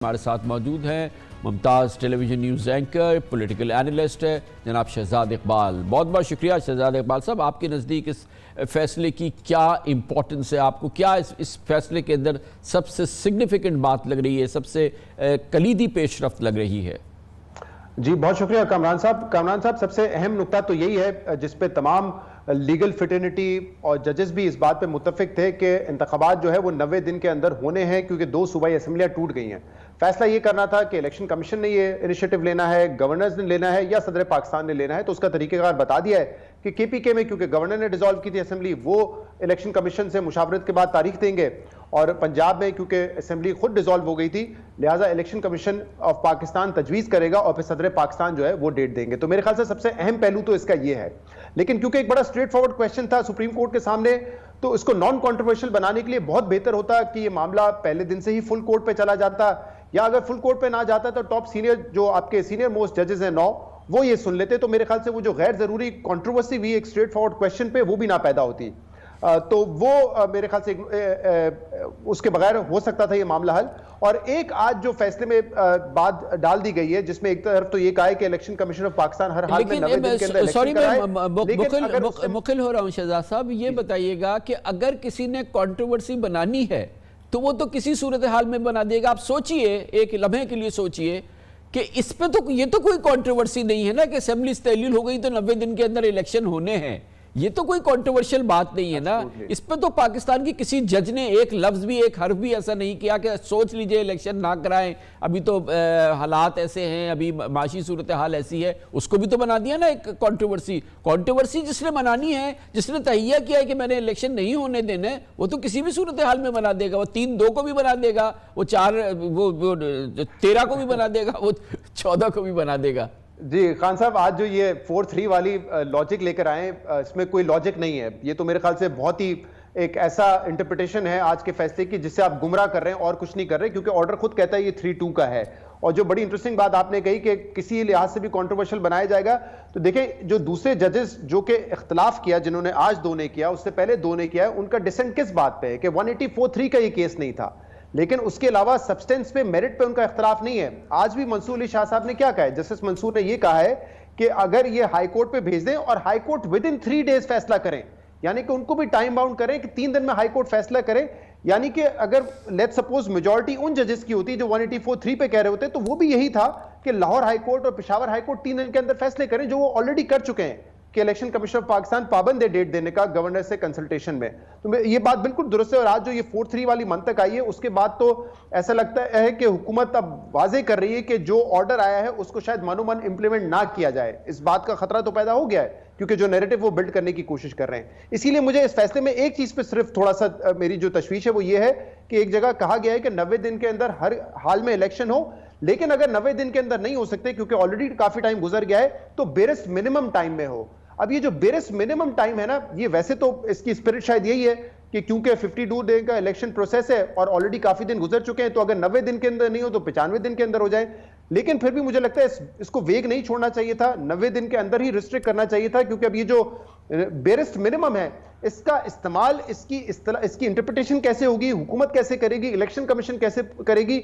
हमारे साथ मौजूद हैं Mumtaz television news anchor, political analyst है जनाब शहजाद इकबाल। बहुत बहुत शुक्रिया शहजाद इकबाल साहब। आपके नज़दीक इस फैसले की क्या इम्पोर्टेंस है, आपको क्या इस फैसले के अंदर सबसे सिग्निफिकेंट बात लग रही है, सबसे कलीदी पेशरफ्त लग रही है? जी बहुत शुक्रिया कामरान साहब। कामरान साहब, सबसे अहम नुकता तो यही है जिस पे तमाम लीगल फिटर्निटी और जजेस भी इस बात पे मुत्तफिक थे कि इंतखाबात जो है वो 90 दिन के अंदर होने हैं, क्योंकि 2 सूबाई असम्बलियां टूट गई हैं। फैसला ये करना था कि इलेक्शन कमीशन ने ये इनिशिएटिव लेना है, गवर्नर्स ने लेना है या सदर पाकिस्तान ने लेना है। तो उसका तरीकेकार बता दिया है कि केपीके में, क्योंकि गवर्नर ने डिसॉल्व की थी असेंबली, वो इलेक्शन कमीशन से मुशावरत के बाद तारीख देंगे, और पंजाब में क्योंकि असेंबली खुद डिसॉल्व हो गई थी, लिहाजा इलेक्शन कमीशन ऑफ पाकिस्तान तजवीज़ करेगा और फिर सदर पाकिस्तान जो है वो डेट देंगे। तो मेरे ख्याल से सबसे अहम पहलू तो इसका ये है। लेकिन क्योंकि एक बड़ा स्ट्रेट फॉरवर्ड क्वेश्चन था सुप्रीम कोर्ट के सामने, तो इसको नॉन कॉन्ट्रोवर्शियल बनाने के लिए बहुत बेहतर होता कि ये मामला पहले दिन से ही फुल कोर्ट पे चला जाता, या अगर फुल कोर्ट पे ना जाता तो टॉप सीनियर जो आपके सीनियर मोस्ट जजेस हैं 9, वो ये सुन लेते। तो मेरे ख्याल से वो जो गैर जरूरी कंट्रोवर्सी हुई एक स्ट्रेट फॉरवर्ड क्वेश्चन पे, वो भी ना पैदा होती। तो वो मेरे ख्याल से उसके बगैर हो सकता था ये मामला हल। और एक आज जो फैसले में बात डाल दी गई है, जिसमें एक तरफ तो ये कहा है कि इलेक्शन कमीशन ऑफ पाकिस्तान हर हाल में 90 दिन के अंदर सॉरी मैं मुखिल हो रहा हूं शहजाद साहब, ये बताइएगा कि अगर किसी ने कंट्रोवर्सी बनानी है तो वो तो किसी सूरत हाल में बना देगा। आप सोचिए, एक लम्हे के लिए सोचिए कि इस पे तो ये तो कोई कंट्रोवर्सी नहीं है ना कि असेंबली तहलील हो गई तो 90 दिन के अंदर इलेक्शन होने हैं। ये तो कोई कंट्रोवर्शियल बात नहीं है ना। इस पे तो पाकिस्तान की किसी जज ने एक लफ्ज भी, एक हर्फ भी ऐसा नहीं किया कि सोच लीजिए इलेक्शन ना कराएं, अभी तो हालात ऐसे हैं, अभी माशी सूरत हाल ऐसी है। उसको भी तो बना दिया ना एक कंट्रोवर्सी जिसने बनानी है, जिसने तहिया किया है कि मैंने इलेक्शन नहीं होने देने, वो तो किसी भी सूरत हाल में बना देगा। वो 3-2 को भी बना देगा, वो 13 को भी बना देगा, वो 14 को भी बना देगा। जी खान साहब, आज जो ये 4-3 वाली लॉजिक लेकर आए, इसमें कोई लॉजिक नहीं है। ये तो मेरे ख्याल से बहुत ही एक ऐसा इंटरप्रिटेशन है आज के फैसले की जिससे आप गुमराह कर रहे हैं और कुछ नहीं कर रहे, क्योंकि ऑर्डर खुद कहता है ये 3-2 का है। और जो बड़ी इंटरेस्टिंग बात आपने कही कि किसी लिहाज से भी कंट्रोवर्शियल बनाया जाएगा, तो देखें जो दूसरे जजेस जो कि इख्तलाफ किया, जिन्होंने आज 2 ने किया, उससे पहले 2 ने किया, उनका डिसेंट किस बात पे है कि 184(3) का ये केस नहीं था, लेकिन उसके अलावा सब्सटेंस पे, मेरिट पे उनका इख्तलाफ नहीं है। आज भी मंसूर अली शाह साहब ने क्या कहा है, जस्टिस मंसूर ने ये कहा है कि अगर ये हाई कोर्ट पे भेज दें और high court with in 3 days फैसला करें, यानी कि उनको भी टाइम बाउंड करें कि 3 दिन में हाई कोर्ट फैसला करे। यानी कि अगर लेट्स सपोज मेजॉरिटी उन जजेस की होती जो 184(3) पे कह रहे होते, तो वो भी यही था कि लाहौर हाई कोर्ट और पेशावर हाई कोर्ट 3 दिन के अंदर फैसले करें, जो वो ऑलरेडी कर चुके हैं कि इलेक्शन कमीशन ऑफ पाकिस्तान पाबंद है डेट देने का गवर्नर से कंसल्टेशन में। तो ये बात बिल्कुल दुरुस्त है। और आज जो ये 4-3 वाली मंतक आई है, उसके बाद तो ऐसा लगता है कि हुकूमत अब वाजे कर रही है कि जो ऑर्डर आया है उसको शायद मानोमन इंप्लीमेंट ना किया जाए। इस बात का खतरा तो पैदा हो गया है, क्योंकि जो नैरेटिव वो बिल्ड करने की कोशिश कर रहे हैं। इसीलिए मुझे इस फैसले में एक चीज पे सिर्फ थोड़ा सा मेरी जो तशवीश है वो ये है कि एक जगह कहा गया है कि 90 दिन के अंदर हर हाल में इलेक्शन हो, लेकिन अगर 90 दिन के अंदर नहीं हो सकते क्योंकि ऑलरेडी काफी टाइम गुजर गया है, तो बेरेस्ट मिनिमम टाइम में हो। अब ये जो बेरेस्ट मिनिमम टाइम है ना, ये वैसे तो इसकी स्पिरिट शायद यही है कि क्योंकि 52 डे का इलेक्शन प्रोसेस है और ऑलरेडी काफी दिन गुजर चुके हैं, तो अगर 90 दिन के अंदर नहीं हो तो 95 दिन के अंदर हो जाए। लेकिन फिर भी मुझे लगता है इसको वेग नहीं छोड़ना चाहिए था, 90 दिन के अंदर ही रिस्ट्रिक्ट करना चाहिए था, क्योंकि अब ये जो बेरेस्ट मिनिमम है, इसका इस्तेमाल, इसकी इंटरप्रिटेशन कैसे होगी, हुकूमत कैसे करेगी, इलेक्शन कमीशन कैसे करेगी,